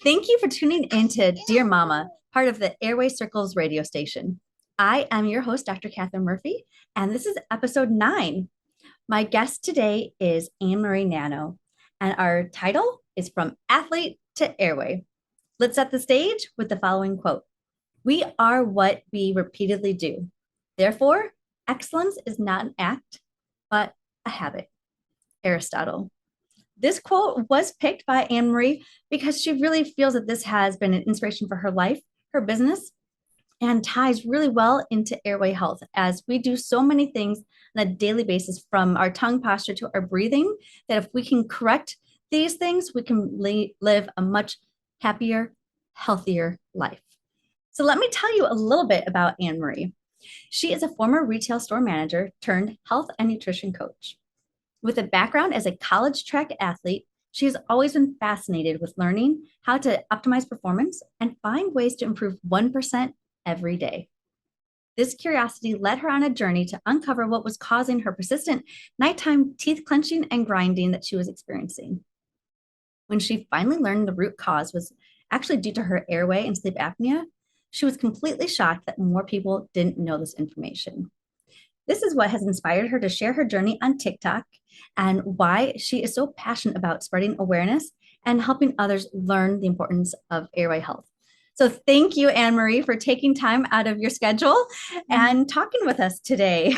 Thank you for tuning into Dear Mama, part of the Airway Circles radio station. I am your host, Dr. Catherine Murphy, and this is episode 9. My guest today is Anne-Marie Nano, and our title is From Athlete to Airway. Let's set the stage with the following quote. We are what we repeatedly do. Therefore, excellence is not an act, but a habit. Aristotle. This quote was picked by Anne-Marie because she really feels that this has been an inspiration for her life, her business, and ties really well into airway health as we do so many things on a daily basis from our tongue posture to our breathing, that if we can correct these things, we can live a much happier, healthier life. So let me tell you a little bit about Anne-Marie. She is a former retail store manager turned health and nutrition coach. With a background as a college track athlete, she has always been fascinated with learning how to optimize performance and find ways to improve 1% every day. This curiosity led her on a journey to uncover what was causing her persistent nighttime teeth clenching and grinding that she was experiencing. When she finally learned the root cause was actually due to her airway and sleep apnea, she was completely shocked that more people didn't know this information. This is what has inspired her to share her journey on TikTok and why she is so passionate about spreading awareness and helping others learn the importance of airway health. So thank you, Anne-Marie, for taking time out of your schedule and talking with us today.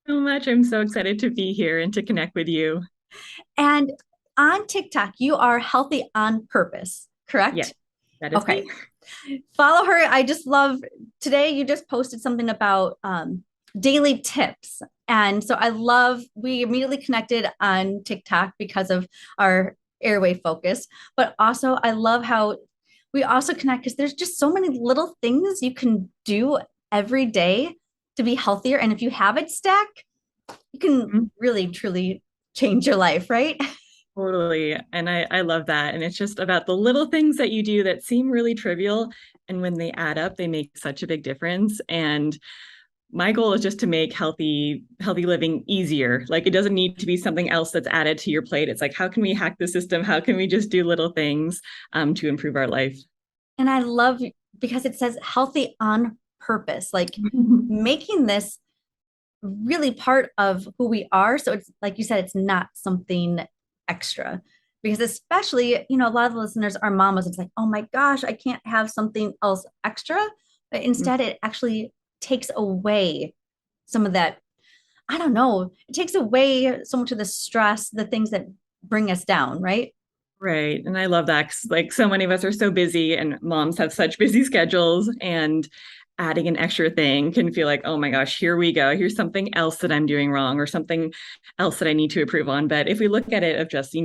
So much. I'm so excited to be here and to connect with you. And on TikTok, you are healthy on purpose, correct? Yes, that is okay. me. Follow her. I just love today. You just posted something about daily tips. And so we immediately connected on TikTok because of our airway focus. But also, I love how we also connect because there's just so many little things you can do every day to be healthier. And if you have it stack, you can really, truly change your life, right? Totally. And I love that. And it's just about the little things that you do that seem really trivial. And when they add up, they make such a big difference. And my goal is just to make healthy living easier. Like, it doesn't need to be something else that's added to your plate. It's like, how can we hack the system? How can we just do little things to improve our life? And I love because it says healthy on purpose, like making this really part of who we are. So it's like you said, it's not something extra. Because especially, a lot of the listeners are mamas. It's like, oh my gosh, I can't have something else extra. But instead, it actually takes away some of that. I don't know. It takes away so much of the stress, the things that bring us down, right? Right. And I love that 'cause, like, so many of us are so busy and moms have such busy schedules, and adding an extra thing can feel like, oh my gosh, here we go. Here's something else that I'm doing wrong or something else that I need to improve on. But if we look at it of just,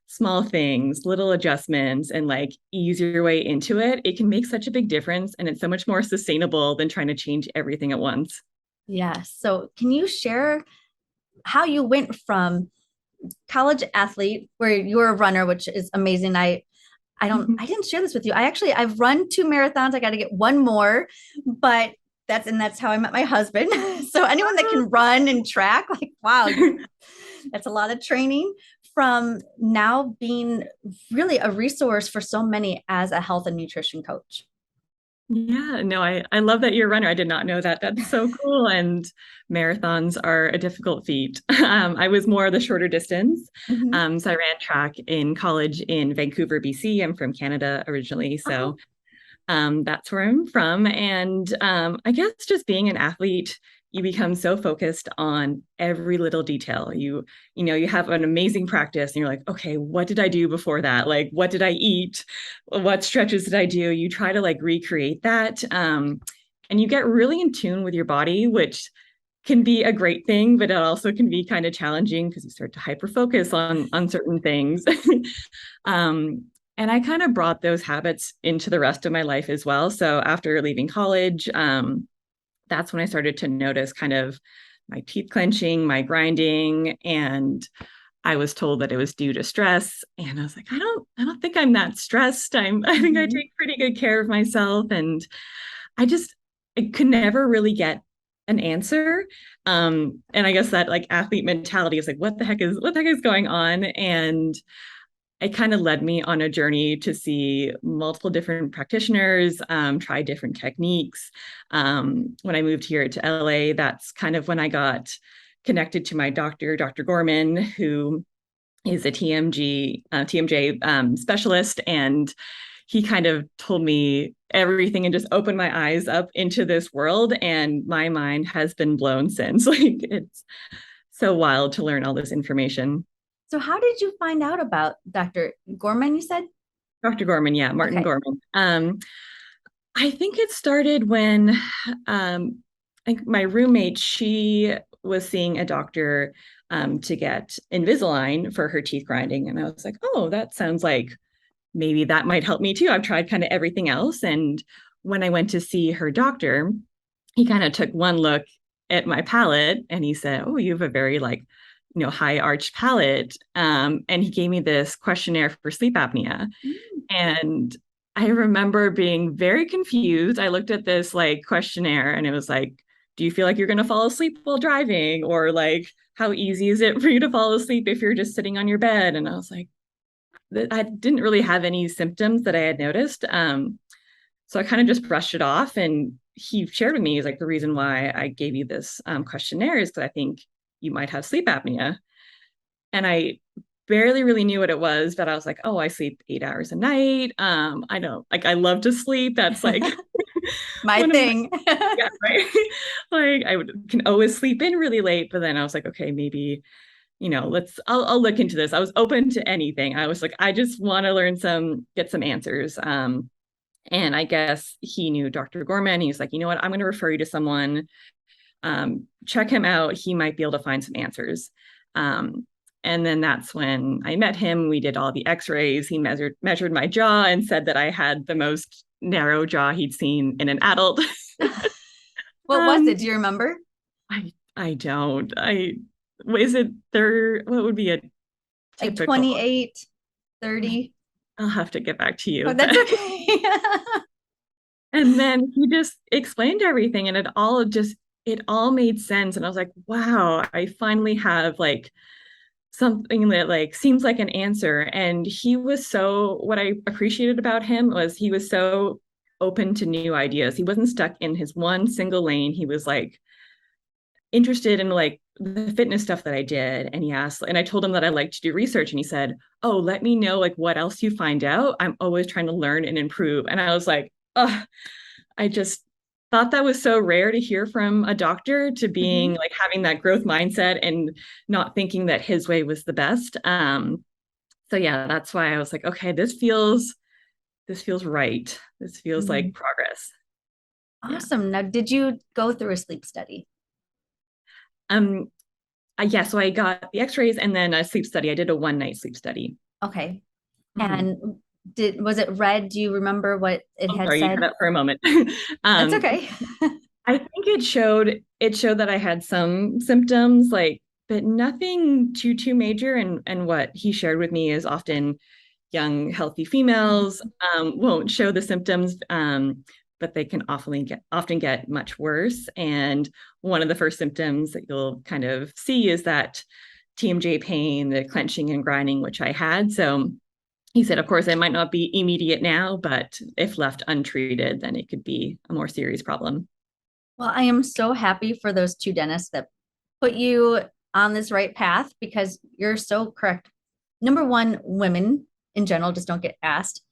small things, little adjustments, and like ease your way into it, it can make such a big difference. And it's so much more sustainable than trying to change everything at once. Yes. So can you share how you went from college athlete where you were a runner, which is amazing. I didn't share this with you. I've run 2 marathons. I got to get one more, but that's how I met my husband. So anyone that can run and track, like, wow, that's a lot of training from now being really a resource for so many as a health and nutrition coach. Yeah, no, I love that you're a runner. I did not know that. That's so cool. And marathons are a difficult feat. I was more the shorter distance. Mhm. So I ran track in college in Vancouver, BC. I'm from Canada originally. Uh-huh. So that's where I'm from. And I guess just being an athlete, you become so focused on every little detail. You have an amazing practice and you're like, okay, what did I do before that? Like, what did I eat? What stretches did I do? You try to like recreate that. And you get really in tune with your body, which can be a great thing, but it also can be kind of challenging because you start to hyper focus on certain things. um, and I kind of brought those habits into the rest of my life as well. So after leaving college, that's when I started to notice kind of my teeth clenching, my grinding, and I was told that it was due to stress. And I was like, I don't think I'm that stressed. I think I Mhm. take pretty good care of myself. And I could never really get an answer. And I guess that like athlete mentality is like, what the heck is going on? And it kind of led me on a journey to see multiple different practitioners, try different techniques. When I moved here to LA, that's kind of when I got connected to my doctor, Dr. Gorman, who is a TMJ specialist. And he kind of told me everything and just opened my eyes up into this world. And my mind has been blown since. Like, it's so wild to learn all this information. So how did you find out about Dr. Gorman, you said? Dr. Gorman, yeah, Martin Okay. Gorman. I think it started when I think my roommate, she was seeing a doctor to get Invisalign for her teeth grinding. And I was like, oh, that sounds like maybe that might help me too. I've tried kind of everything else. And when I went to see her doctor, he kind of took one look at my palate and he said, oh, you have a very like, high arched palate. And he gave me this questionnaire for sleep apnea. Mm. And I remember being very confused. I looked at this like questionnaire and it was like, do you feel like you're going to fall asleep while driving? Or like, how easy is it for you to fall asleep if you're just sitting on your bed? And I was like, I didn't really have any symptoms that I had noticed. So I kind of just brushed it off. And he shared with me, he's like, the reason why I gave you this questionnaire is because I think you might have sleep apnea. And I barely really knew what it was, but I was like, oh, I sleep 8 hours a night. I know, like, I love to sleep. That's like My one of my, thing. yeah, right. Like can always sleep in really late, but then I was like, okay, maybe, I'll look into this. I was open to anything. I was like, I just want to get some answers. And I guess he knew Dr. Gorman. He was like, you know what, I'm going to refer you to someone. Check him out. He might be able to find some answers. And then that's when I met him. We did all the x-rays. He measured my jaw and said that I had the most narrow jaw he'd seen in an adult. What was it? Do you remember? I don't. Is it there? What would be a Like typical? 28, 30? I'll have to get back to you. Oh, that's okay. And then he just explained everything and it all made sense. And I was like, wow, I finally have like something that like seems like an answer. And what I appreciated about him was he was so open to new ideas. He wasn't stuck in his one single lane. He was like interested in like the fitness stuff that I did. And he asked, and I told him that I like to do research. And he said, oh, let me know like what else you find out. I'm always trying to learn and improve. And I was like, oh, I just thought that was so rare to hear from a doctor, to being Mhm. like having that growth mindset and not thinking that his way was the best. So yeah, that's why I was like, okay, this feels right. This feels like Mhm. progress. Yeah. Awesome. Now, did you go through a sleep study? Um, yeah, so I got the x-rays and then a sleep study. I did a one night sleep study. Okay. Mhm. And was it red? Do you remember what it Oh, had sorry, you cut said? out for a moment. That's um, okay. I think it showed that I had some symptoms, like, but nothing too major. And what he shared with me is often young, healthy females won't show the symptoms, but they can often get much worse. And one of the first symptoms that you'll kind of see is that TMJ pain, the clenching and grinding, which I had. So he said, of course, it might not be immediate now, but if left untreated, then it could be a more serious problem. Well, I am so happy for those two dentists that put you on this right path because you're so correct. Number one, women in general just don't get asked.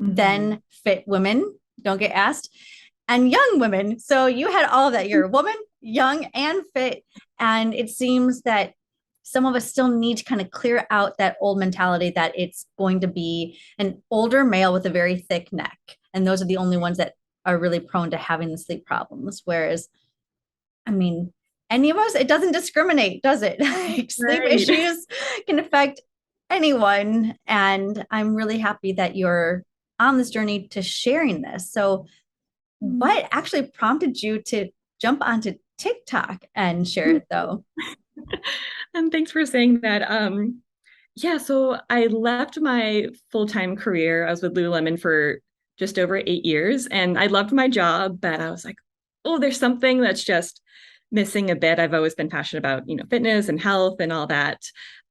Mhm. Then fit women don't get asked, and young women. So you had all of that. You're a woman, young, and fit. And it seems that some of us still need to kind of clear out that old mentality that it's going to be an older male with a very thick neck. And those are the only ones that are really prone to having the sleep problems. Whereas, I mean, any of us, it doesn't discriminate, does it? Like, sleep Right. issues can affect anyone. And I'm really happy that you're on this journey to sharing this. So, what actually prompted you to jump onto TikTok and share it though? And thanks for saying that. Yeah, so I left my full-time career. I was with Lululemon for just over 8 years, and I loved my job, but I was like, oh, there's something that's just missing a bit. I've always been passionate about, fitness and health and all that.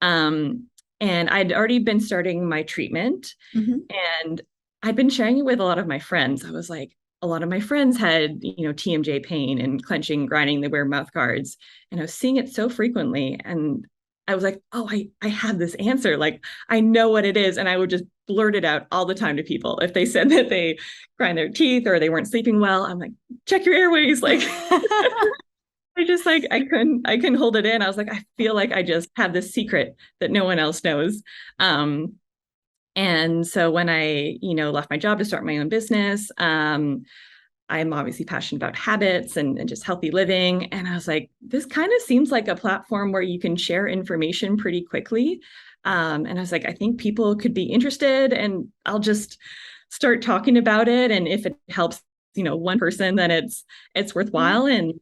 Um, And I'd already been starting my treatment, Mhm. and I'd been sharing it with a lot of my friends. I was like, a lot of my friends had, TMJ pain and clenching, grinding, they wear mouth guards. And I was seeing it so frequently. And I was like, oh, I have this answer. Like, I know what it is. And I would just blurt it out all the time to people. If they said that they grind their teeth or they weren't sleeping well, I'm like, check your airways. Like, I just like I couldn't hold it in. I was like, I feel like I just have this secret that no one else knows. Um, and so when I, left my job to start my own business, I'm obviously passionate about habits and just healthy living. And I was like, this kind of seems like a platform where you can share information pretty quickly. And I was like, I think people could be interested, and I'll just start talking about it. And if it helps, one person, then it's worthwhile. And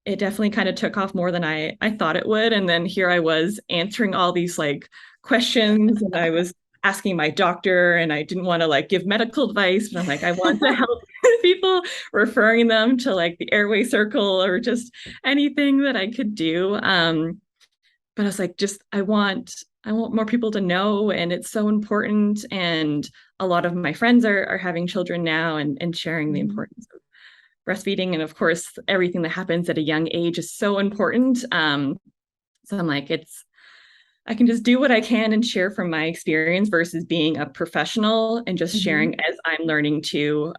it definitely kind of took off more than I thought it would. And then here I was answering all these like questions, and I was asking my doctor, and I didn't want to like give medical advice, but I'm like, I want to help people, referring them to like the Airway Circle or just anything that I could do. But I was like, just I want more people to know, and it's so important. And a lot of my friends are having children now, and sharing the importance of breastfeeding. And of course, everything that happens at a young age is so important. So I'm like, I can just do what I can and share from my experience versus being a professional and just Mhm. sharing as I'm learning to.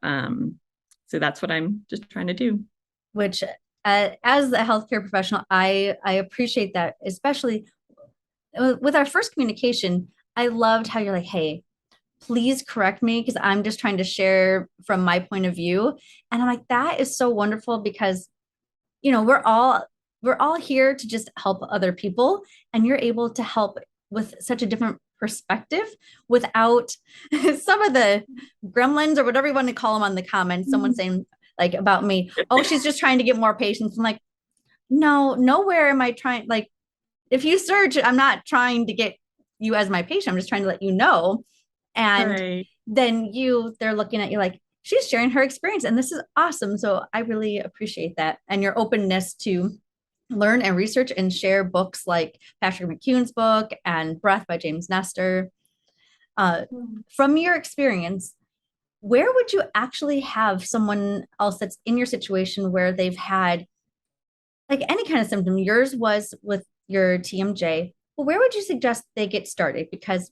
So that's what I'm just trying to do. Which, as a healthcare professional, I appreciate that, especially with our first communication. I loved how you're like, hey, please correct me because I'm just trying to share from my point of view. And I'm like, that is so wonderful because, we're all here to just help other people, and you're able to help with such a different perspective without some of the gremlins or whatever you want to call them on the comments. Someone saying like about me, oh, she's just trying to get more patients. I'm like, no, nowhere am I trying. Like, if you search, I'm not trying to get you as my patient. I'm just trying to let you know. And Right. then they're looking at you like, she's sharing her experience, and this is awesome. So I really appreciate that, and your openness to learn and research and share books like Patrick McCune's book and Breath by James Nestor. Uh, from your experience, where would you actually have someone else that's in your situation where they've had like any kind of symptom? Yours was with your TMJ. Well, where would you suggest they get started? Because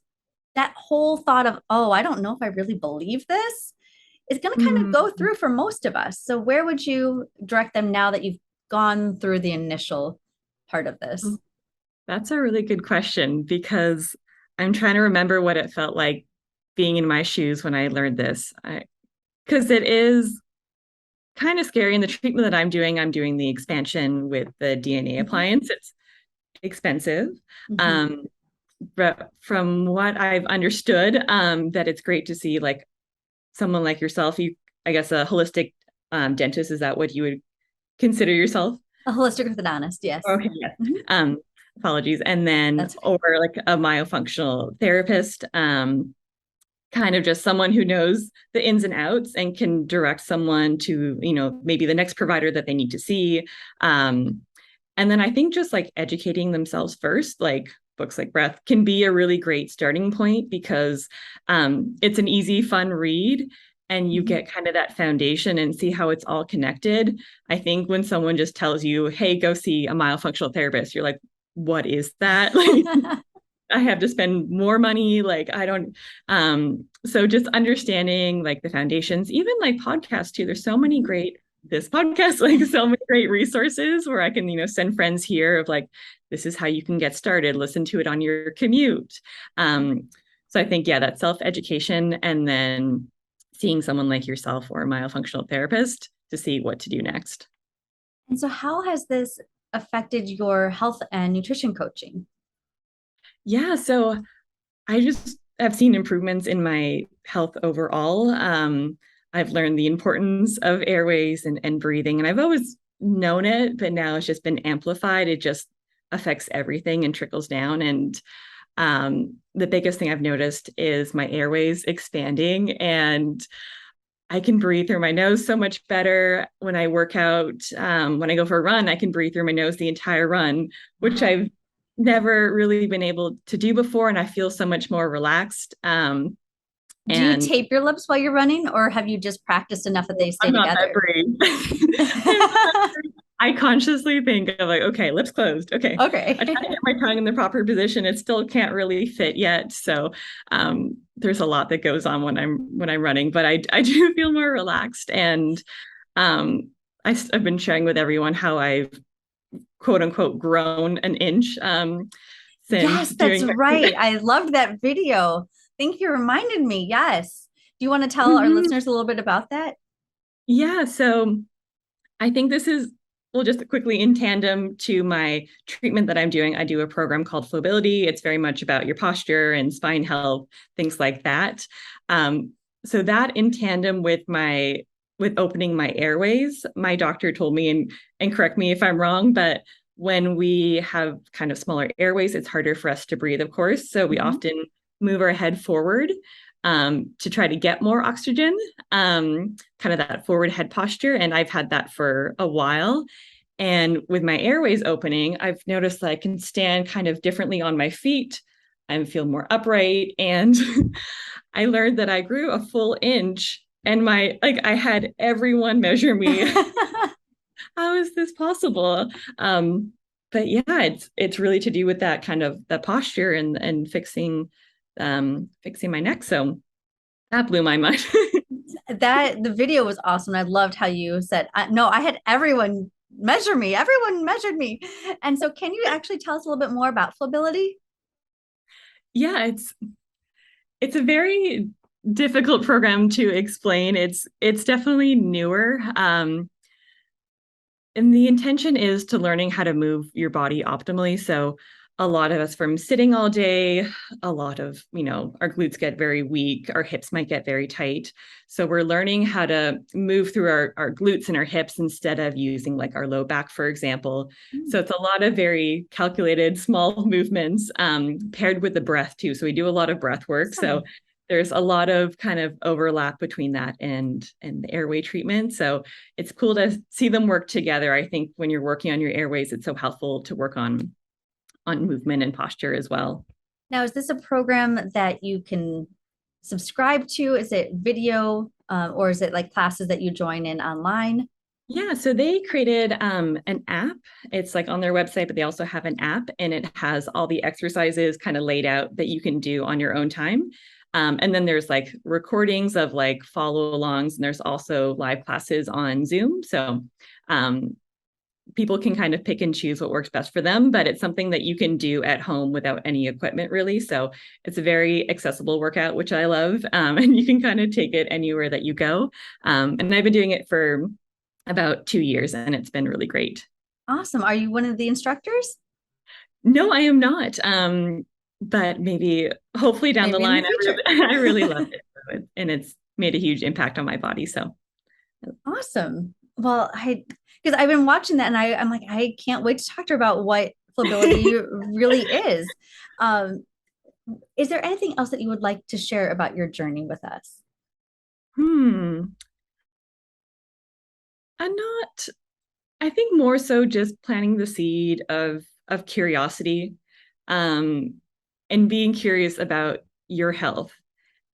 that whole thought of, oh, I don't know if I really believe this is going to kind of Mm, go through for most of us. So, where would you direct them now that you've gone through the initial part of this? that's a really good question, because I'm trying to remember what it felt like being in my shoes when I learned this. Because it is kind of scary. In the treatment that I'm doing the expansion with the DNA Mhm. appliance. It's expensive. Mhm. Um, but from what I've understood, that it's great to see like someone like yourself. I guess a holistic dentist, is that what you would consider yourself? A holistic orthodontist, yes. Okay, yes. Mhm. Um, Apologies. And then, That's okay. or like a myofunctional therapist, kind of just someone who knows the ins and outs and can direct someone to, maybe the next provider that they need to see. Um, and then I think just like educating themselves first, like books like Breath can be a really great starting point, because it's an easy, fun read, and you Mhm. get kind of that foundation and see how it's all connected. I think when someone just tells you, hey, go see a myofunctional therapist, you're like, what is that? Like, I have to spend more money. Like, I don't. So just understanding like the foundations, even like podcasts too. There's so many great, this podcast, like so many great resources where I can, send friends here of like, this is how you can get started. Listen to it on your commute. So I think, yeah, that self-education, and then seeing someone like yourself or a myofunctional therapist to see what to do next. And so, how has this affected your health and nutrition coaching? Yeah. So I just have seen improvements in my health overall. I've learned the importance of airways and breathing, and I've always known it, but now it's just been amplified. It just affects everything and trickles down. And the biggest thing I've noticed is my airways expanding, and I can breathe through my nose so much better when I work out. When I go for a run, I can breathe through my nose the entire run, which Wow. never really been able to do before, and I feel so much more relaxed. Do you And tape your lips while you're running, or have you just practiced enough that they stay I'm not that together? brave. I'm not that brave. I consciously think of like, okay, lips closed. Okay. I try to Okay. get my tongue in the proper position. It still can't really fit yet. So there's a lot that goes on when I'm running, but I do feel more relaxed. And um, I've been sharing with everyone how I've quote unquote grown an inch since Yes, that's doing right. I loved that video. Thank you for reminding me. Yes. Do you want to tell our Mhm. listeners a little bit about that? Yeah, so I think this is, well, just quickly in tandem to my treatment that I'm doing. I do a program called Flowbility. It's very much about your posture and spine health, things like that. Um, so that in tandem with opening my airways, my doctor told me, and correct me if I'm wrong, but when we have kind of smaller airways, it's harder for us to breathe, of course. So we Mhm. often move our head forward to try to get more oxygen, kind of that forward head posture. And I've had that for a while. And with my airways opening, I've noticed that I can stand kind of differently on my feet. I feel more upright. And I learned that I grew a full inch. And I had everyone measure me. How is this possible? But yeah, it's really to do with that kind of the posture and fixing my neck. So that blew my mind. That the video was awesome. I loved how you said, no, I had everyone measure me. Everyone measured me. And so, can you actually tell us a little bit more about flowability? Yeah, it's a very difficult program to explain. It's definitely newer. And the intention is to learning how to move your body optimally. So a lot of us from sitting all day, a lot of, our glutes get very weak, our hips might get very tight. So we're learning how to move through our glutes and our hips instead of using like our low back, for example. So it's a lot of very calculated small movements paired with the breath too. So we do a lot of breath work. So Awesome. there's a lot of kind of overlap between that and the airway treatment. So it's cool to see them work together. I think when you're working on your airways, it's so helpful to work on movement and posture as well. Now, is this a program that you can subscribe to? Is it video, or is it like classes that you join in online? Yeah, so they created an app. It's like on their website, but they also have an app and it has all the exercises kind of laid out that you can do on your own time. And then there's like recordings of like follow alongs, and there's also live classes on Zoom. So um, people can kind of pick and choose what works best for them, but it's something that you can do at home without any equipment, really. So it's a very accessible workout, which I love. And you can kind of take it anywhere that you go. And I've been doing it for about 2 years, and it's been really great. Awesome. Are you one of the instructors? No, I am not. But maybe hopefully down the Maybe in the line, future. I really love it. And it's made a huge impact on my body. So Awesome. Well, because I've been watching that and I'm like, I can't wait to talk to her about what flowability really is. Um, is there anything else that you would like to share about your journey with us? hmm. I'm not, I think more so just planting the seed of curiosity, um, and being curious about your health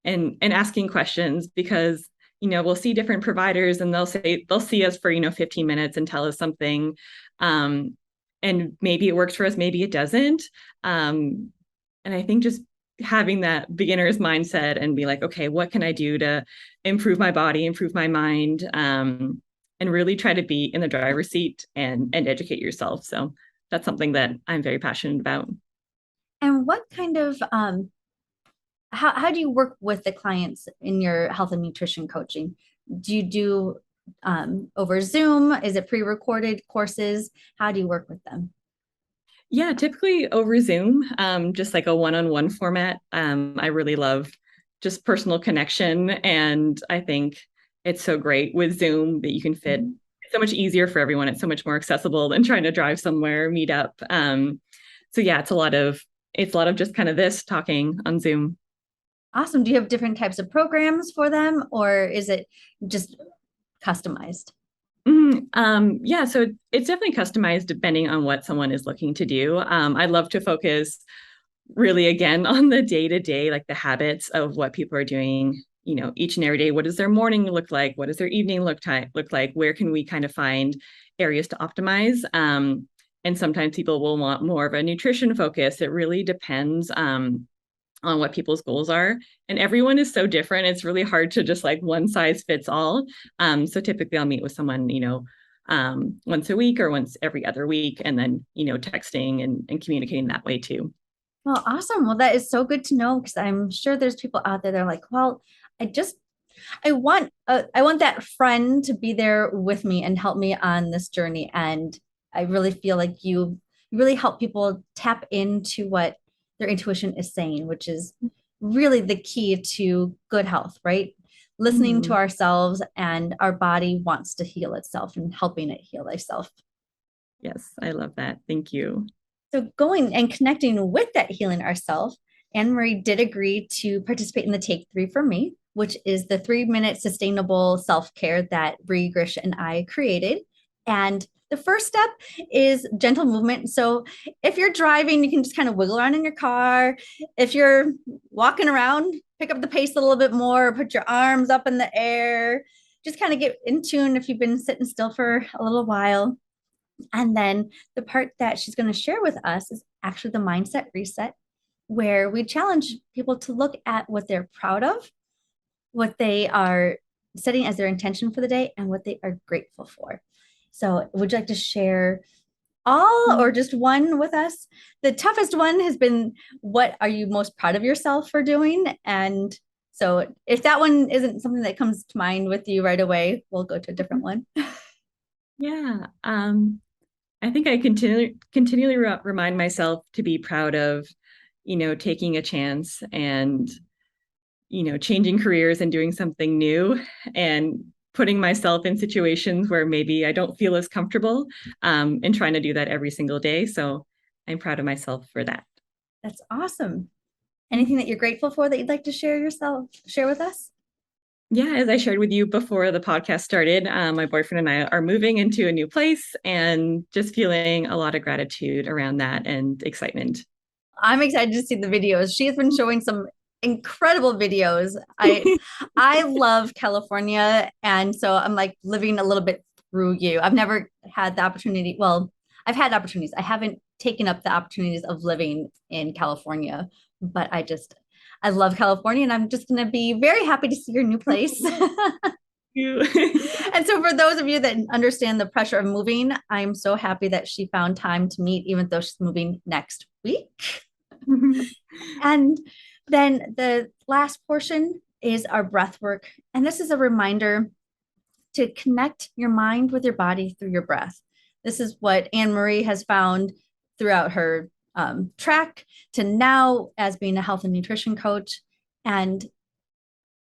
and asking questions because we'll see different providers and they'll see us for 15 minutes and tell us something, um, and maybe it works for us, maybe it doesn't, and I think just having that beginner's mindset and be like, okay, what can I do to improve my body, improve my mind, and really try to be in the driver's seat and educate yourself. So that's something that I'm very passionate about. And what kind of how do you work with the clients in your health and nutrition coaching? Do you do over Zoom? Is it pre-recorded courses? How do you work with them? Yeah, typically over Zoom, just like a one-on-one format. I really love just personal connection. And I think it's so great with Zoom that you can fit Mhm. it's so much easier for everyone. It's so much more accessible than trying to drive somewhere, meet up. So yeah, it's a lot of just kind of this talking on Zoom. Awesome. Do you have different types of programs for them, or is it just customized? Yeah, so it's definitely customized depending on what someone is looking to do. I love to focus really again on the day to day, like the habits of what people are doing, each and every day. What does their morning look like? What does their evening look like? Where can we kind of find areas to optimize? And sometimes people will want more of a nutrition focus. It really depends on what people's goals are. And everyone is so different. It's really hard to just like one size fits all. So typically I'll meet with someone, once a week or once every other week, and then, texting and communicating that way too. Well, awesome. Well, that is so good to know because I'm sure there's people out there that are like, well, I just I want that friend to be there with me and help me on this journey. And I really feel like you really help people tap into what their intuition is saying, which is really the key to good health, right? Listening to Mhm. ourselves, and our body wants to heal itself and helping it heal itself. Yes, I love that. Thank you. So going and connecting with that healing ourselves, Anne Marie did agree to participate in the Take Three for Me, which is the 3 minute sustainable self care that Bree Grish and I created. And the first step is gentle movement. So if you're driving, you can just kind of wiggle around in your car. If you're walking around, pick up the pace a little bit more, put your arms up in the air, just kind of get in tune if you've been sitting still for a little while. And then the part that she's going to share with us is actually the mindset reset, where we challenge people to look at what they're proud of, what they are setting as their intention for the day, and what they are grateful for. So, would you like to share all or just one with us? The toughest one has been, what are you most proud of yourself for doing? And so, if that one isn't something that comes to mind with you right away, we'll go to a different one. Yeah. I think I continually remind myself to be proud of, taking a chance and, changing careers and doing something new and putting myself in situations where maybe I don't feel as comfortable, and trying to do that every single day. So I'm proud of myself for that. That's awesome. Anything that you're grateful for that you'd like to share with us? Yeah, as I shared with you before the podcast started, my boyfriend and I are moving into a new place and just feeling a lot of gratitude around that and excitement. I'm excited to see the videos. She has been showing some incredible videos. I love California, and so I'm like living a little bit through you. I've never had the opportunity. Well, I've had opportunities. I haven't taken up the opportunities of living in California, but I love California, and I'm just going to be very happy to see your new place. You. And so, for those of you that understand the pressure of moving, I'm so happy that she found time to meet, even though she's moving next week. And then the last portion is our breath work. And this is a reminder to connect your mind with your body through your breath. This is what Anne Marie has found throughout her track to now as being a health and nutrition coach. And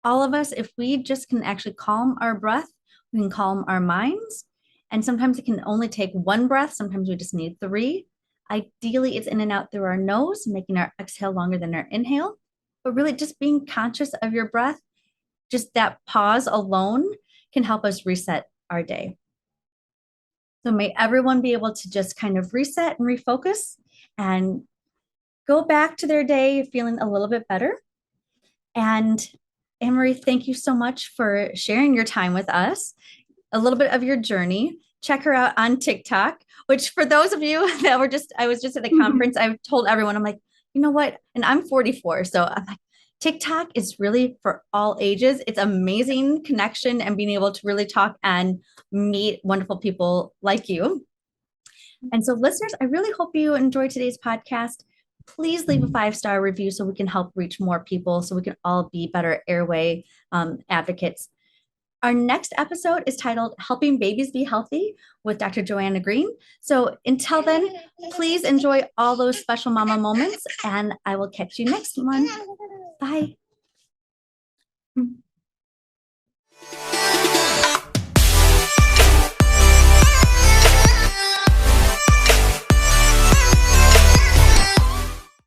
all of us, if we just can actually calm our breath, we can calm our minds. And sometimes it can only take one breath. Sometimes we just need three. Ideally, it's in and out through our nose, making our exhale longer than our inhale. But really, just being conscious of your breath, just that pause alone can help us reset our day. So, may everyone be able to just kind of reset and refocus and go back to their day feeling a little bit better. And Anne Marie, thank you so much for sharing your time with us, a little bit of your journey. Check her out on TikTok, which for those of you that I was just at a conference, I told everyone, I'm like, you know what? And I'm 44. So I'm like, TikTok is really for all ages. It's amazing connection and being able to really talk and meet wonderful people like you. And so, listeners, I really hope you enjoyed today's podcast. Please leave a 5-star review so we can help reach more people, so we can all be better airway advocates. Our next episode is titled Helping Babies Be Healthy with Dr. Joanna Green. So until then, please enjoy all those special mama moments, and I will catch you next one. Bye.